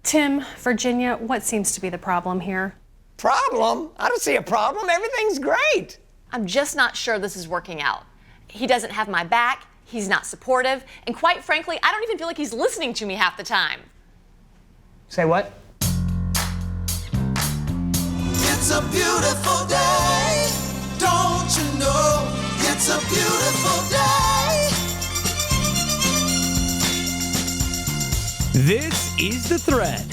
Tim, Virginia, what seems to be the problem here? Problem? I don't see a problem. Everything's great. I'm just not sure this is working out. He doesn't have my back, he's not supportive, and quite frankly, I don't even feel like he's listening to me half the time. Say what? It's a beautiful day, don't you know? It's a beautiful day. This is The Thread.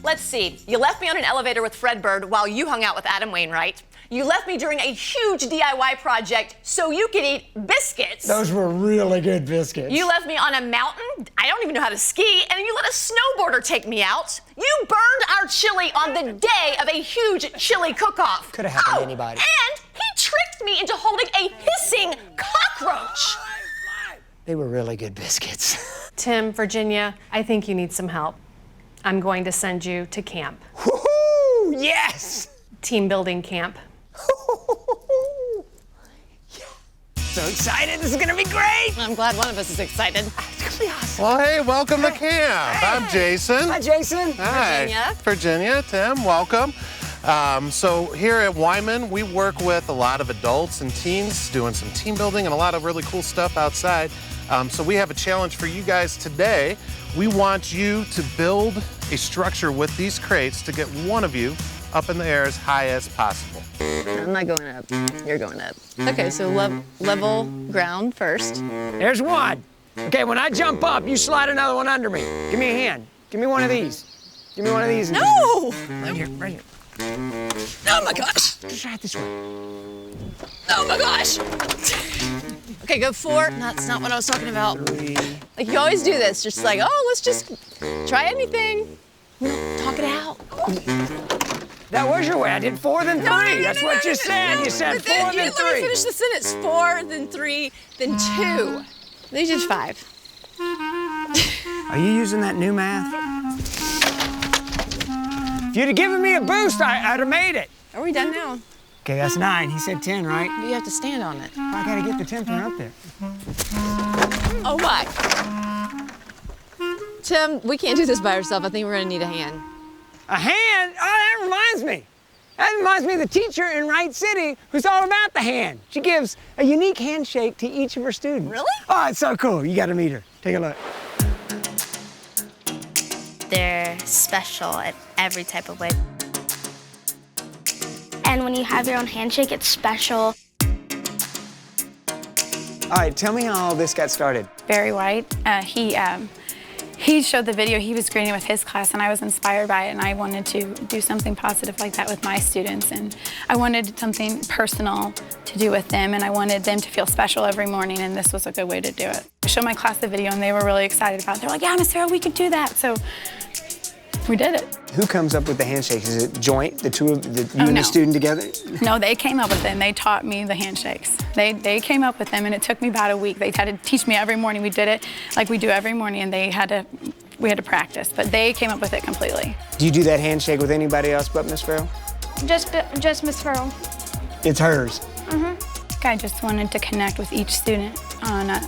Let's see. You left me on an elevator with Fred Bird while you hung out with Adam Wainwright. You left me during a huge DIY project so you could eat biscuits. Those were really good biscuits. You left me on a mountain. I don't even know how to ski. And you let a snowboarder take me out. You burned our chili on the day of a huge chili cook-off. Could have happened to anybody. And he tricked me into holding a hissing cockroach. They were really good biscuits. Tim, Virginia, I think you need some help. I'm going to send you to camp. Woohoo! Yes! Team building camp. So excited, this is gonna be great! I'm glad one of us is excited. It's gonna be awesome. Well, hey, welcome to camp. Hey. I'm Jason. Hi, Jason. Hi. Virginia, Tim, welcome. So here at Wyman, we work with a lot of adults and teens doing some team building and a lot of really cool stuff outside. So we have a challenge for you guys today. We want you to build a structure with these crates to get one of you up in the air as high as possible. I'm not going up. You're going up. Okay, so level ground first. There's one. Okay, when I jump up, you slide another one under me. Give me a hand. Give me one of these. Give me one of these. No! Right here, right here. Oh my gosh! Try it this way. Oh my gosh! Okay, go 4. That's not what I was talking about. 3. Like you always do this, just like, oh, let's just try anything. Talk it out. That was your way. I did 4, then 3. That's what you said. You said 4, then 3. Let me finish the sentence. 4, then 3, then 2. They did 5. Are you using that new math? If you'd have given me a boost, I'd have made it. Are we done now? Okay, that's 9. He said 10, right? But you have to stand on it. I gotta get the 10th one up there. Oh my. Tim, we can't do this by ourselves. I think we're gonna need a hand. A hand? Oh, that reminds me. That reminds me of the teacher in Wright City who's all about the hand. She gives a unique handshake to each of her students. Really? Oh, it's so cool. You gotta meet her. Take a look. They're special in every type of way. And when you have your own handshake, it's special. All right, tell me how all this got started. Barry White, he showed the video he was creating with his class, and I was inspired by it, and I wanted to do something positive like that with my students, and I wanted something personal to do with them, and I wanted them to feel special every morning, and this was a good way to do it. I showed my class the video, and they were really excited about it. They're like, yeah, Miss Farrell, we could do that. So we did it. Who comes up with the handshake? Is it joint, the two of you and no. the student together? No, they came up with it, and they taught me the handshakes. They came up with them, and it took me about a week. They had to teach me every morning. We did it like we do every morning, and we had to practice, but they came up with it completely. Do you do that handshake with anybody else but Miss Farrell? Just Miss Farrell. It's hers. I just wanted to connect with each student on a,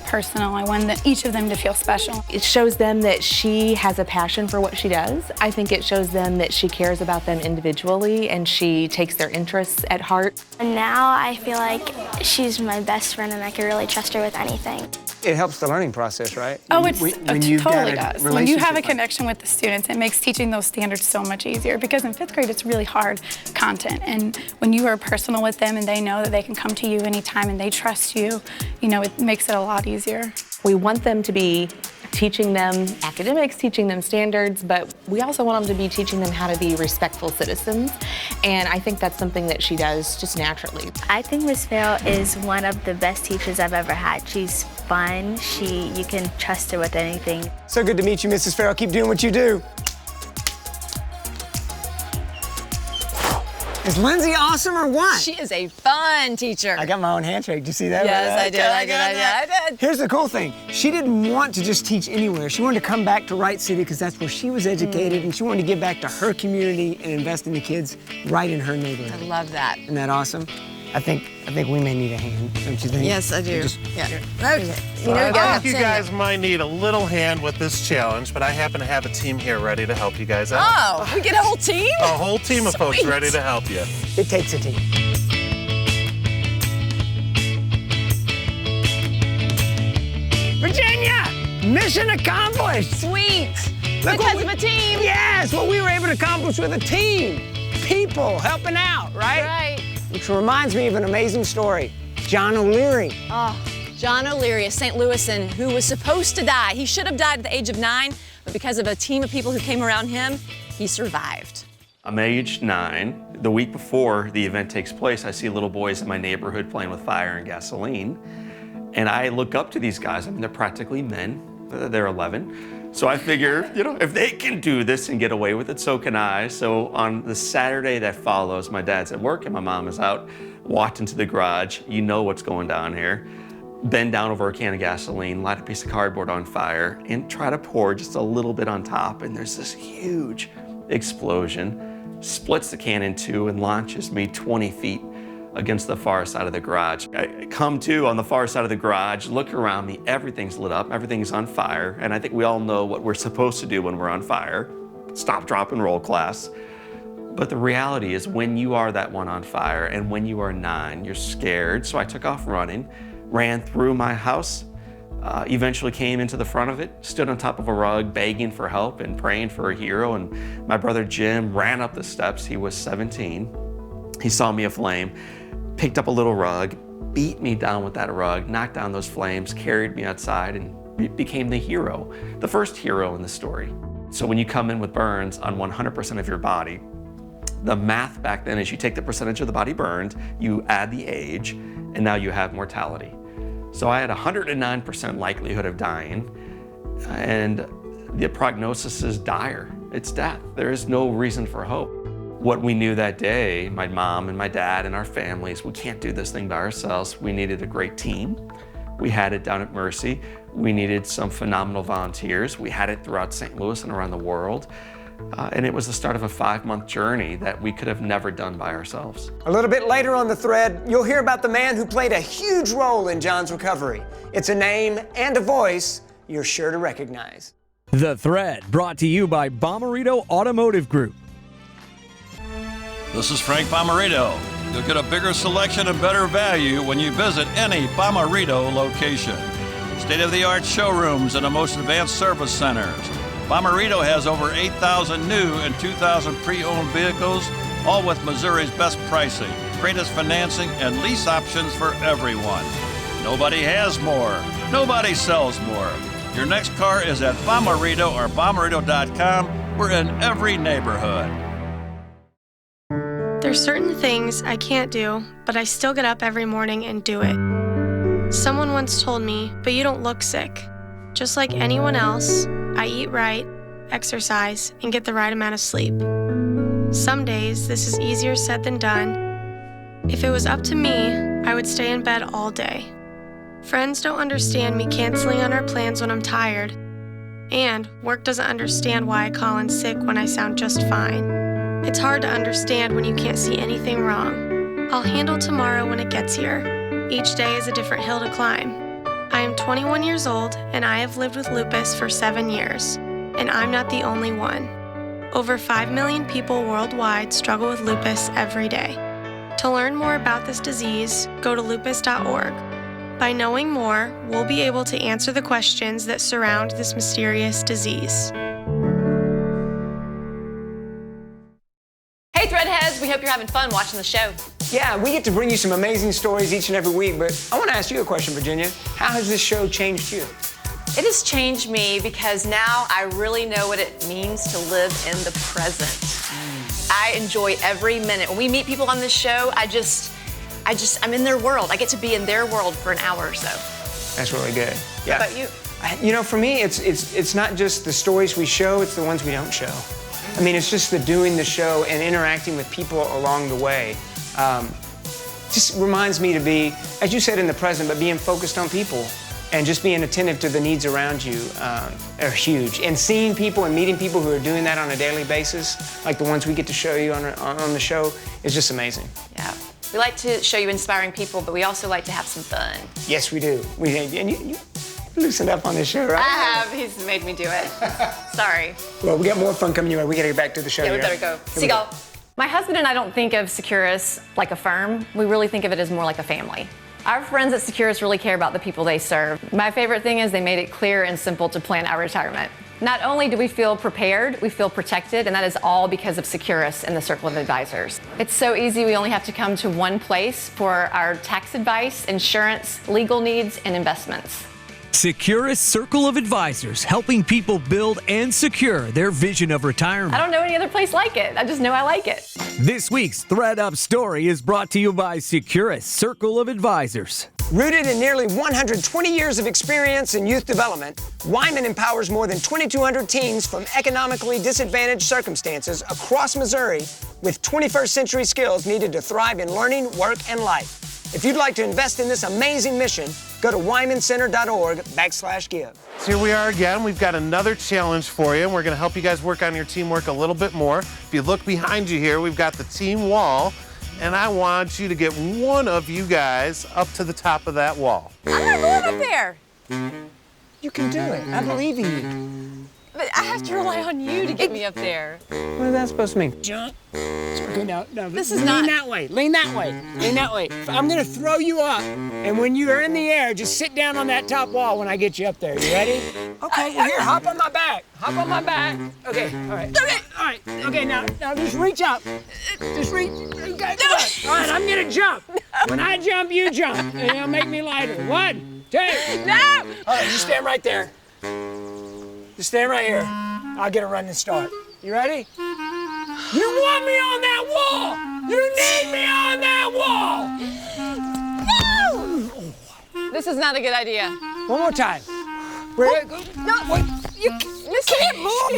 personal. I wanted each of them to feel special. It shows them that she has a passion for what she does. I think it shows them that she cares about them individually and she takes their interests at heart. And now I feel like she's my best friend and I can really trust her with anything. It helps the learning process, right? Oh, it you've got totally a does. When you relationship have a like- connection with the students, it makes teaching those standards so much easier because in 5th grade, it's really hard content. And when you are personal with them and they know that they can come to you anytime and they trust you, it makes it a lot easier. We want them to be teaching them academics, teaching them standards, but we also want them to be teaching them how to be respectful citizens. And I think that's something that she does just naturally. I think Miss Farrell is one of the best teachers I've ever had. She's fun. You can trust her with anything. So good to meet you, Mrs. Farrell. Keep doing what you do. Is Lindsay awesome or what? She is a fun teacher. I got my own handshake. Did you see that? Yes, I did. Here's the cool thing. She didn't want to just teach anywhere. She wanted to come back to Wright City because that's where she was educated, and she wanted to give back to her community and invest in the kids right in her neighborhood. I love that. Isn't that awesome? I think we may need a hand, don't you think? Yes, I do. Just- Yeah. Okay. You know, I you gotta think you send guys it. might need a little hand with this challenge, but I happen to have a team here ready to help you guys out. Oh, we get a whole team? A whole team of folks Sweet. ready to help you. It takes a team. Virginia, mission accomplished. Sweet. Look what Because we- of a team. Yes, what we were able to accomplish with a team. People helping out, right? Right. Which reminds me of an amazing story. John O'Leary. Oh, John O'Leary, a St. Louisan who was supposed to die. He should have died at the age of 9, but because of a team of people who came around him, he survived. I'm age 9. The week before the event takes place, I see little boys in my neighborhood playing with fire and gasoline. And I look up to these guys. I mean, they're practically men. They're 11. So I figure, you know, if they can do this and get away with it, so can I. So on the Saturday that follows, my dad's at work and my mom is out, walked into the garage. You know what's going down here. Bend down over a can of gasoline, light a piece of cardboard on fire, and try to pour just a little bit on top. And there's this huge explosion, splits the can in two and launches me 20 feet against the far side of the garage. I come to on the far side of the garage, look around me, everything's lit up, everything's on fire, and I think we all know what we're supposed to do when we're on fire. Stop, drop, and roll class. But the reality is when you are that one on fire and when you are 9, you're scared. So I took off running, ran through my house, eventually came into the front of it, stood on top of a rug begging for help and praying for a hero. And my brother Jim ran up the steps. He was 17. He saw me aflame, picked up a little rug, beat me down with that rug, knocked down those flames, carried me outside, and became the hero, the first hero in the story. So when you come in with burns on 100% of your body, the math back then is you take the percentage of the body burned, you add the age, and now you have mortality. So I had 109% likelihood of dying, and the prognosis is dire. It's death. There is no reason for hope. What we knew that day, my mom and my dad and our families, we can't do this thing by ourselves. We needed a great team. We had it down at Mercy. We needed some phenomenal volunteers. We had it throughout St. Louis and around the world. And it was the start of a 5-month journey that we could have never done by ourselves. A little bit later on the thread, you'll hear about the man who played a huge role in John's recovery. It's a name and a voice you're sure to recognize. The Thread, brought to you by Bomarito Automotive Group. This is Frank Bomarito. You'll get a bigger selection and better value when you visit any Bomarito location. State-of-the-art showrooms and the most advanced service centers. Bomarito has over 8,000 new and 2,000 pre-owned vehicles, all with Missouri's best pricing, greatest financing, and lease options for everyone. Nobody has more. Nobody sells more. Your next car is at Bomarito or Bomarito.com. We're in every neighborhood. There's certain things I can't do, but I still get up every morning and do it. Someone once told me, but you don't look sick. Just like anyone else, I eat right, exercise, and get the right amount of sleep. Some days, this is easier said than done. If it was up to me, I would stay in bed all day. Friends don't understand me canceling on our plans when I'm tired, and work doesn't understand why I call in sick when I sound just fine. It's hard to understand when you can't see anything wrong. I'll handle tomorrow when it gets here. Each day is a different hill to climb. I am 21 years old, and I have lived with lupus for 7 years, and I'm not the only one. Over 5 million people worldwide struggle with lupus every day. To learn more about this disease, go to lupus.org. By knowing more, we'll be able to answer the questions that surround this mysterious disease. Hey, Threadheads, we hope you're having fun watching the show. Yeah, we get to bring you some amazing stories each and every week, but I want to ask you a question, Virginia. How has this show changed you? It has changed me because now I really know what it means to live in the present. I enjoy every minute. When we meet people on this show, I'm in their world. I get to be in their world for an hour or so. That's really good. Yeah. How about you? You know, for me, it's not just the stories we show, it's the ones we don't show. I mean, it's just the doing the show and interacting with people along the way. Just reminds me to be, as you said, in the present, but being focused on people and just being attentive to the needs around you are huge. And seeing people and meeting people who are doing that on a daily basis, like the ones we get to show you on the show, is just amazing. Yeah. We like to show you inspiring people, but we also like to have some fun. Yes, we do. And you loosened up on this show, right? I have. He's made me do it. Sorry. Well, we got more fun coming your way. We gotta get back to the show. Yeah, we better go. Seagull. My husband and I don't think of Securus like a firm. We really think of it as more like a family. Our friends at Securus really care about the people they serve. My favorite thing is they made it clear and simple to plan our retirement. Not only do we feel prepared, we feel protected, and that is all because of Securus and the Circle of Advisors. It's so easy, we only have to come to one place for our tax advice, insurance, legal needs, and investments. Securus Circle of Advisors, helping people build and secure their vision of retirement. I don't know any other place like it. I just know I like it. This week's Thread Up story is brought to you by Securus Circle of Advisors. Rooted in nearly 120 years of experience in youth development, Wyman empowers more than 2,200 teens from economically disadvantaged circumstances across Missouri with 21st century skills needed to thrive in learning, work, and life. If you'd like to invest in this amazing mission, go to wymancenter.org/give. So here we are again. We've got another challenge for you, and we're going to help you guys work on your teamwork a little bit more. If you look behind you here, we've got the team wall, and I want you to get one of you guys up to the top of that wall. I'm not going up there. You can do it. I believe in you. But I have to rely on you to get me up there. What is that supposed to mean? Jump. Okay, no. This is lean not. that way. Lean that way. Lean that way. I'm gonna throw you up, and when you are in the air, just sit down on that top wall when I get you up there. You ready? Okay. Well, here, hop on my back. Hop on my back. Okay. All right. Okay. All right. Okay. Now just reach up. Just reach. Okay. All right. I'm gonna jump. When I jump, you jump, and it'll make me lighter. 1, 2. No. All right. Just stand right there. Just stand right here. I'll get a running start. You ready? You want me on that wall! You need me on that wall! No! This is not a good idea. One more time. No, Wait, you can't move.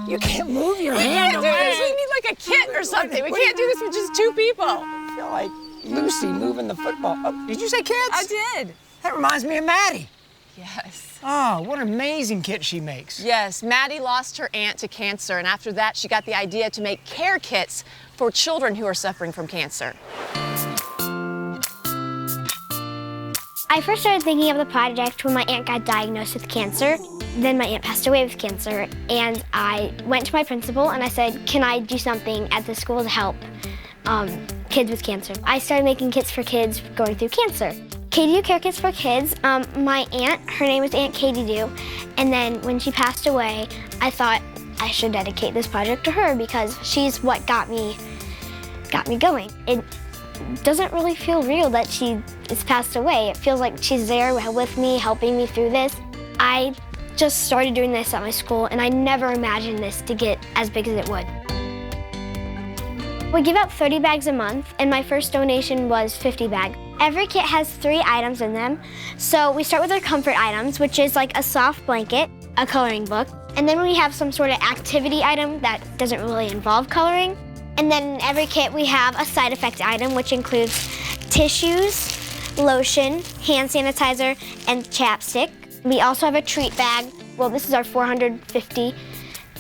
you can't move your We hand can't do away. this. We need like a kit or something. We can't do this with just 2 people. I feel like Lucy moving the football. Oh, did you say kids? I did. That reminds me of Maddie. Yes. Oh, what an amazing kit she makes. Yes, Maddie lost her aunt to cancer, and after that, she got the idea to make care kits for children who are suffering from cancer. I first started thinking of the project when my aunt got diagnosed with cancer. Then my aunt passed away with cancer, and I went to my principal and I said, can I do something at the school to help kids with cancer? I started making kits for kids going through cancer. Katie Do Care Kits for Kids. My aunt, her name was Aunt Katie Do, and then when she passed away, I thought I should dedicate this project to her because she's what got me going. It doesn't really feel real that she is passed away. It feels like she's there with me, helping me through this. I just started doing this at my school, and I never imagined this to get as big as it would. We give out 30 bags a month, and my first donation was 50 bags. Every kit has 3 items in them. So we start with our comfort items, which is like a soft blanket, a coloring book, and then we have some sort of activity item that doesn't really involve coloring. And then in every kit we have a side effect item, which includes tissues, lotion, hand sanitizer, and chapstick. We also have a treat bag. Well, this is our 450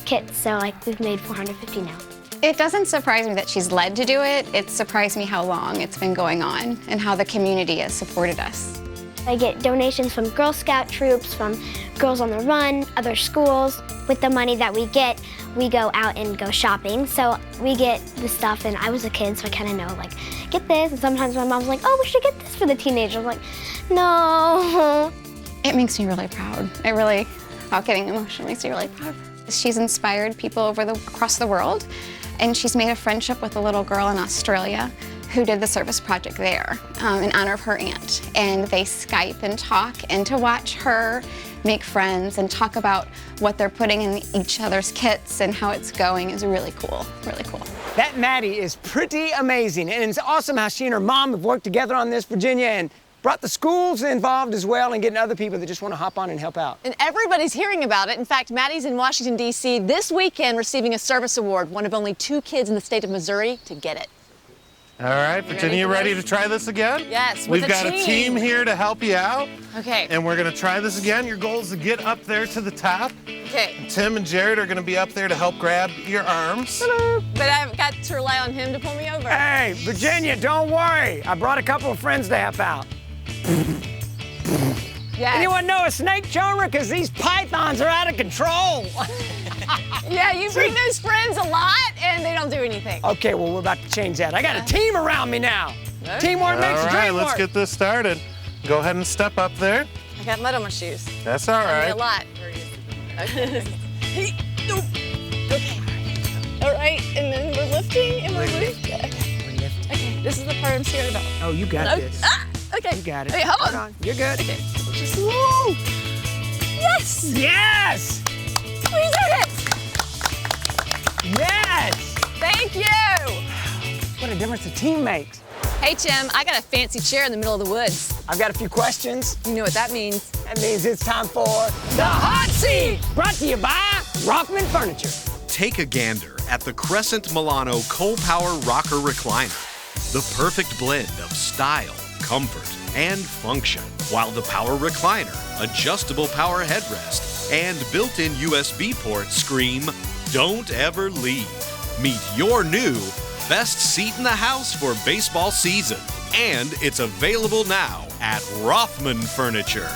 kit, so we've made 450 now. It doesn't surprise me that she's led to do it. It surprised me how long it's been going on and how the community has supported us. I get donations from Girl Scout troops, from Girls on the Run, other schools. With the money that we get, we go out and go shopping. So we get the stuff, and I was a kid, so I kind of know, get this. And sometimes my mom's like, oh, we should get this for the teenagers. I'm like, no. It makes me really proud. It really, without getting emotional, makes me really proud. She's inspired people across the world. And she's made a friendship with a little girl in Australia who did the service project there in honor of her aunt. And they Skype and talk, and to watch her make friends and talk about what they're putting in each other's kits and how it's going is really cool, really cool. That Maddie is pretty amazing, and it's awesome how she and her mom have worked together on this, Virginia, and brought the schools involved as well, and getting other people that just want to hop on and help out. And everybody's hearing about it. In fact, Maddie's in Washington, D.C. this weekend receiving a service award, one of only 2 kids in the state of Missouri to get it. All right, Virginia, you ready to try this again? Yes, with We've got a team here to help you out. Okay. And we're gonna try this again. Your goal is to get up there to the top. Okay. Tim and Jared are gonna be up there to help grab your arms. But I've got to rely on him to pull me over. Hey, Virginia, don't worry. I brought a couple of friends to help out. Yes. Anyone know a snake charmer? Because these pythons are out of control. Yeah, you bring those friends a lot and they don't do anything. Okay, well, we're about to change that. I got a team around me now. Okay. Teamwork makes the All dream right, let's work. get this started. Go ahead and step up there. I got mud on my shoes. That's all right. A lot. Okay. Okay. All right, and then we're lifting and we're lifting. Okay, this is the part I'm scared about. Oh, you got this. Ah, okay. You got it. Okay, hold on. You're good. Okay. Just whoa. Yes. Yes. 3 seconds. Yes. Thank you. What a difference a team makes. Hey, Tim, I got a fancy chair in the middle of the woods. I've got a few questions. You know what that means. That means it's time for the Hot Seat, brought to you by Rothman Furniture. Take a gander at the Crescent Milano Coal Power Rocker Recliner. The perfect blend of style, comfort, and function. While the Power Recliner, adjustable power headrest, and built-in USB port scream, "Don't ever leave." Meet your new best seat in the house for baseball season. And it's available now at Rothman Furniture.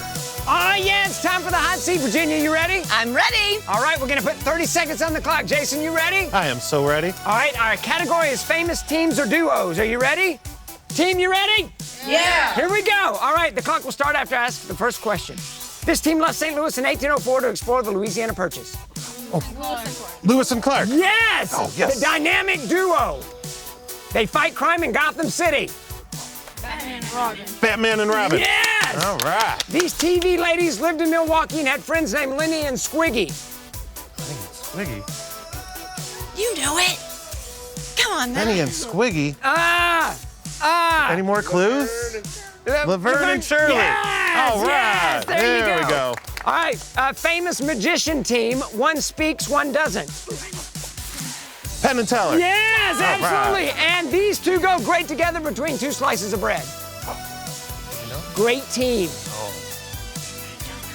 Oh, yeah, it's time for the Hot Seat. Virginia, you ready? I'm ready. All right, we're going to put 30 seconds on the clock. Jason, you ready? I am so ready. All right, our category is famous teams or duos. Are you ready? Team, you ready? Yeah. Here we go. All right, the clock will start after I ask the first question. This team left St. Louis in 1804 to explore the Louisiana Purchase. Lewis and Clark. Yes! Oh, yes. The dynamic duo. They fight crime in Gotham City. Batman and Robin. Yes! All right. These TV ladies lived in Milwaukee and had friends named Lenny and Squiggy. Squiggy. You know it. Come on, man. Penny and Squiggy. Ah! Any more clues? Laverne and Shirley. Yes! All right. Yes, there you we go. All right, famous magician team. One speaks, one doesn't. Penn and Teller. Yes, All absolutely. right. And these two go great together between 2 slices of bread. Great team.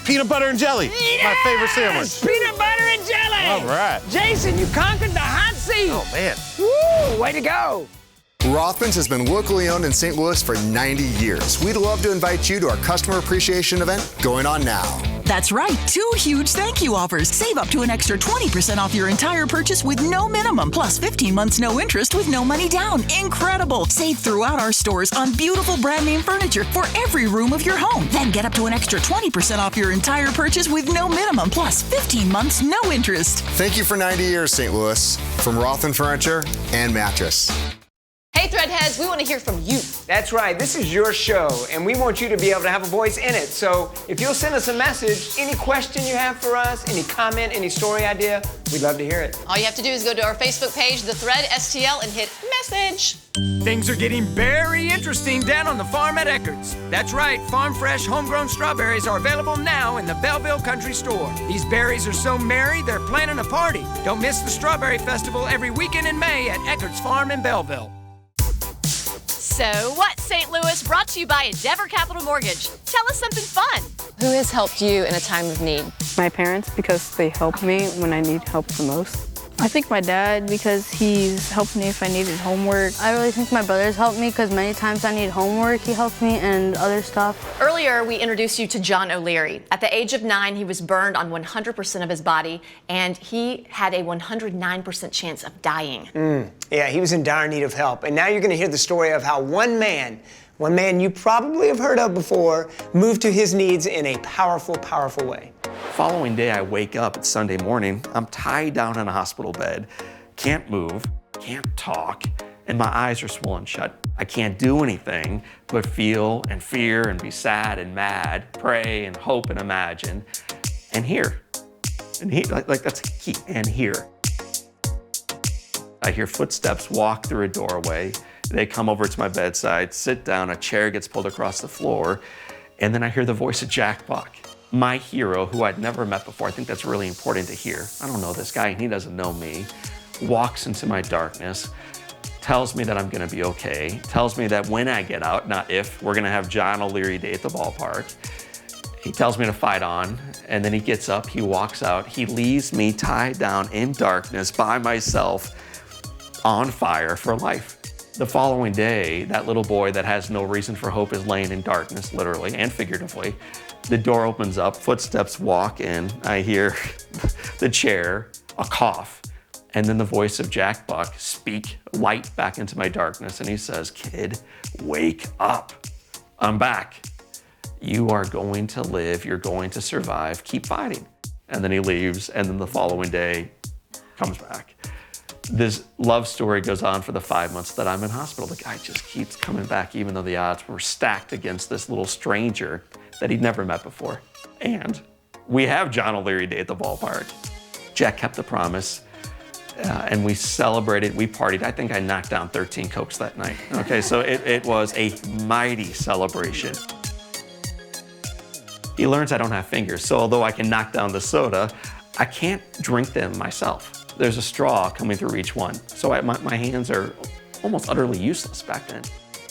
Peanut butter and jelly. My favorite sandwich. Peanut butter and jelly. All right. Jason, you conquered the hot seat. Oh, man. Woo, way to go. Rothman's has been locally owned in St. Louis for 90 years. We'd love to invite you to our customer appreciation event going on now. That's right, 2 huge thank you offers. Save up to an extra 20% off your entire purchase with no minimum, plus 15 months no interest with no money down. Incredible! Save throughout our stores on beautiful brand name furniture for every room of your home. Then get up to an extra 20% off your entire purchase with no minimum, plus 15 months no interest. Thank you for 90 years, St. Louis, from Rothman Furniture and Mattress. Hey, Threadheads, we want to hear from you. That's right, this is your show, and we want you to be able to have a voice in it. So if you'll send us a message, any question you have for us, any comment, any story idea, we'd love to hear it. All you have to do is go to our Facebook page, The Thread STL, and hit message. Things are getting very interesting down on the farm at Eckert's. That's right, farm fresh, homegrown strawberries are available now in the Belleville Country Store. These berries are so merry, they're planning a party. Don't miss the Strawberry Festival every weekend in May at Eckert's Farm in Belleville. So what, St. Louis? Brought to you by Endeavor Capital Mortgage. Tell us something fun. Who has helped you in a time of need? My parents, because they help me when I need help the most. I think my dad, because he's helped me if I needed homework. I really think my brothers helped me because many times I need homework, he helped me, and other stuff. Earlier, we introduced you to John O'Leary. At the age of 9, he was burned on 100% of his body, and he had a 109% chance of dying. Yeah, he was in dire need of help. And now you're going to hear the story of how one man you probably have heard of before, moved to his needs in a powerful, powerful way. Following day, I wake up, it's Sunday morning, I'm tied down in a hospital bed, can't move, can't talk, and my eyes are swollen shut. I can't do anything but feel and fear and be sad and mad, pray and hope and imagine, and hear. And hear, like that's a key, and hear. I hear footsteps walk through a doorway. They come over to my bedside, sit down, a chair gets pulled across the floor, and then I hear the voice of Jack Buck, my hero, who I'd never met before. I think that's really important to hear. I don't know this guy, and he doesn't know me. Walks into my darkness, tells me that I'm gonna be okay, tells me that when I get out, not if, we're gonna have John O'Leary Day at the ballpark. He tells me to fight on, and then he gets up, he walks out, he leaves me tied down in darkness by myself on fire for life. The following day, that little boy that has no reason for hope is laying in darkness, literally and figuratively. The door opens up, footsteps walk in, I hear the chair, a cough, and then the voice of Jack Buck speak light back into my darkness, and he says, "Kid, wake up. I'm back. You are going to live, you're going to survive, keep fighting." And then he leaves, and then the following day comes back. This love story goes on for the 5 months that I'm in hospital. The guy just keeps coming back, even though the odds were stacked against this little stranger that he'd never met before. And we have John O'Leary Day at the ballpark. Jack kept the promise, and we celebrated, we partied. I think I knocked down 13 Cokes that night. Okay, so it was a mighty celebration. He learns I don't have fingers, so although I can knock down the soda, I can't drink them myself. There's a straw coming through each one. So my hands are almost utterly useless back then.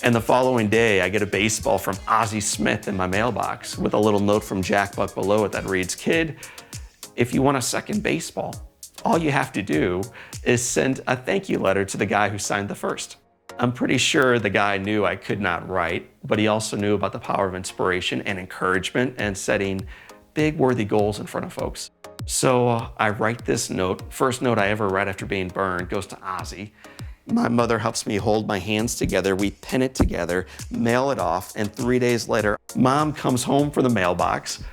And the following day, I get a baseball from Ozzie Smith in my mailbox with a little note from Jack Buck below it that reads, "Kid, if you want a second baseball, all you have to do is send a thank you letter to the guy who signed the first." I'm pretty sure the guy knew I could not write, but he also knew about the power of inspiration and encouragement and setting big, worthy goals in front of folks. So I write this note. First note I ever write after being burned goes to Ozzie. My mother helps me hold my hands together. We pin it together, mail it off, and 3 days later, Mom comes home from the mailbox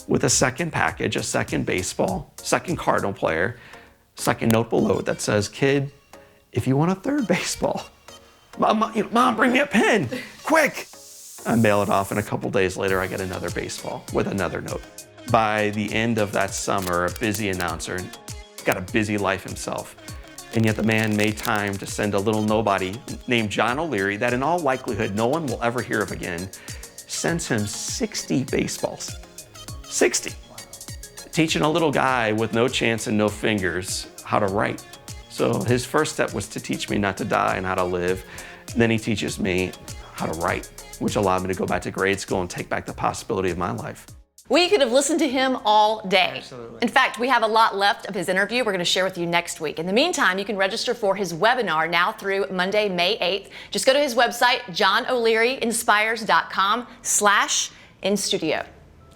with a second package, a second baseball, second Cardinal player, second note below it that says, "Kid, if you want a third baseball, Mom, bring me a pen, quick." I mail it off, and a couple days later, I get another baseball with another note. By the end of that summer, a busy announcer, got a busy life himself, and yet the man made time to send a little nobody named John O'Leary that in all likelihood no one will ever hear of again, sends him 60 baseballs. 60. Teaching a little guy with no chance and no fingers how to write. So his first step was to teach me not to die and how to live. Then he teaches me how to write, which allowed me to go back to grade school and take back the possibility of my life. We could have listened to him all day. Absolutely. In fact, we have a lot left of his interview we're going to share with you next week. In the meantime, you can register for his webinar now through Monday, May 8th. Just go to his website, johnolearyinspires.com/instudio.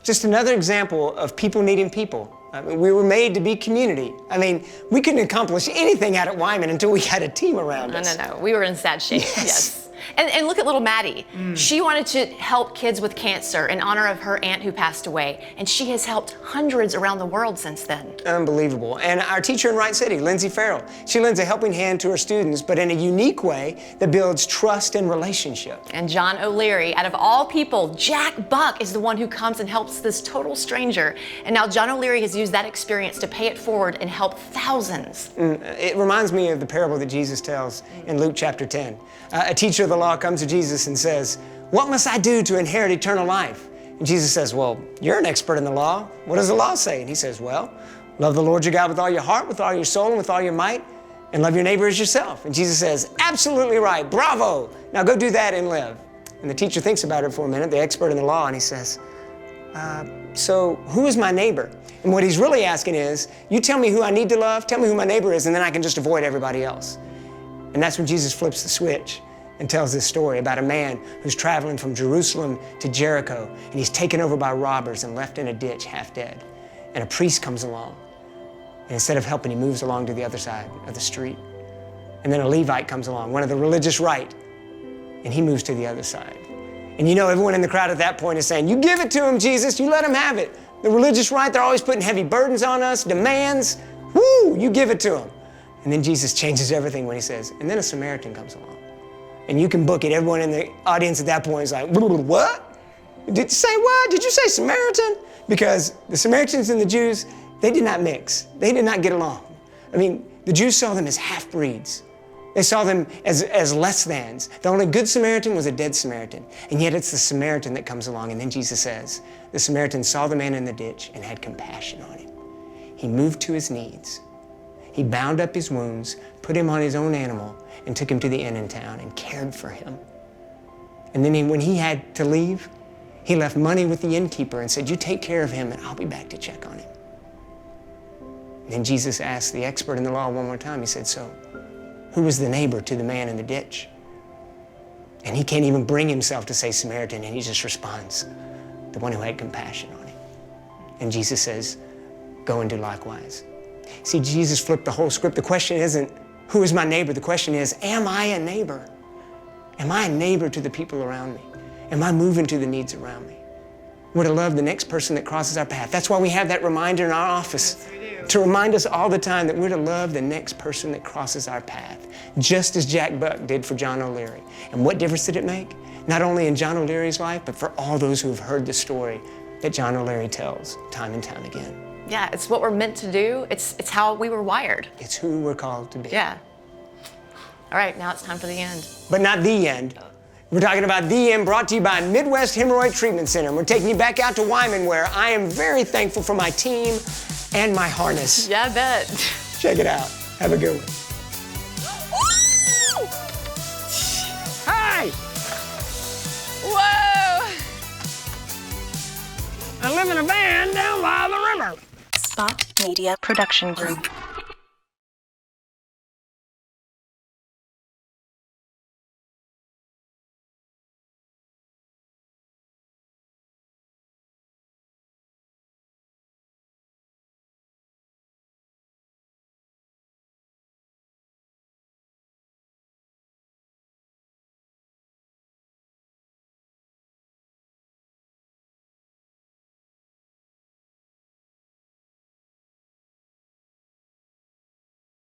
Just another example of people needing people. I mean, we were made to be community. I mean, we couldn't accomplish anything out at Wyman until we had a team around us. No. We were in sad shape. Yes. And look at little Maddie. She wanted to help kids with cancer in honor of her aunt who passed away. And she has helped hundreds around the world since then. Unbelievable. And our teacher in Wright City, Lindsay Farrell, she lends a helping hand to her students, but in a unique way that builds trust and relationship. And John O'Leary, out of all people, Jack Buck is the one who comes and helps this total stranger. And now John O'Leary has used that experience to pay it forward and help thousands. It reminds me of the parable that Jesus tells in Luke chapter 10. A teacher of the law comes to Jesus and says, "What must I do to inherit eternal life?" And Jesus says, "Well, you're an expert in the law. What does the law say?" And he says, "Well, love the Lord your God with all your heart, with all your soul, and with all your might, and love your neighbor as yourself." And Jesus says, "Absolutely right. Bravo. Now go do that and live." And the teacher thinks about it for a minute, the expert in the law, and he says, so who is my neighbor? And what he's really asking is, you tell me who I need to love, tell me who my neighbor is, and then I can just avoid everybody else. And that's when Jesus flips the switch and tells this story about a man who's traveling from Jerusalem to Jericho, and he's taken over by robbers and left in a ditch half dead. And a priest comes along, and instead of helping, he moves along to the other side of the street. And then a Levite comes along, one of the religious right, and he moves to the other side. And you know, everyone in the crowd at that point is saying, "You give it to him, Jesus, you let him have it." The religious right, they're always putting heavy burdens on us, demands. Woo, you give it to him. And then Jesus changes everything when he says, and then a Samaritan comes along. And you can book it. Everyone in the audience at that point is like, "What? Did you say what? Did you say Samaritan?" Because the Samaritans and the Jews, they did not mix. They did not get along. I mean, the Jews saw them as half-breeds. They saw them as less thans. The only good Samaritan was a dead Samaritan. And yet it's the Samaritan that comes along. And then Jesus says, the Samaritan saw the man in the ditch and had compassion on him. He moved to his needs. He bound up his wounds, put him on his own animal, and took him to the inn in town and cared for him. And then when he had to leave, he left money with the innkeeper and said, you take care of him and I'll be back to check on him. And then Jesus asked the expert in the law one more time. He said, so who was the neighbor to the man in the ditch? And he can't even bring himself to say Samaritan, and he just responds, the one who had compassion on him. And Jesus says, go and do likewise. See, Jesus flipped the whole script. The question isn't, who is my neighbor? The question is, am I a neighbor? Am I a neighbor to the people around me? Am I moving to the needs around me? We're to love the next person that crosses our path. That's why we have that reminder in our office to remind us all the time that we're to love the next person that crosses our path, just as Jack Buck did for John O'Leary. And what difference did it make? Not only in John O'Leary's life, but for all those who have heard the story that John O'Leary tells time and time again. Yeah, it's what we're meant to do. It's how we were wired. It's who we're called to be. Yeah. All right, now it's time for the end. But not the end. We're talking about The End, brought to you by Midwest Hemorrhoid Treatment Center. We're taking you back out to Wyman, where I am very thankful for my team and my harness. Yeah, I bet. Check it out. Have a good one. Hi! Whoa! I live in a van down by the river. Spot Media Production Group.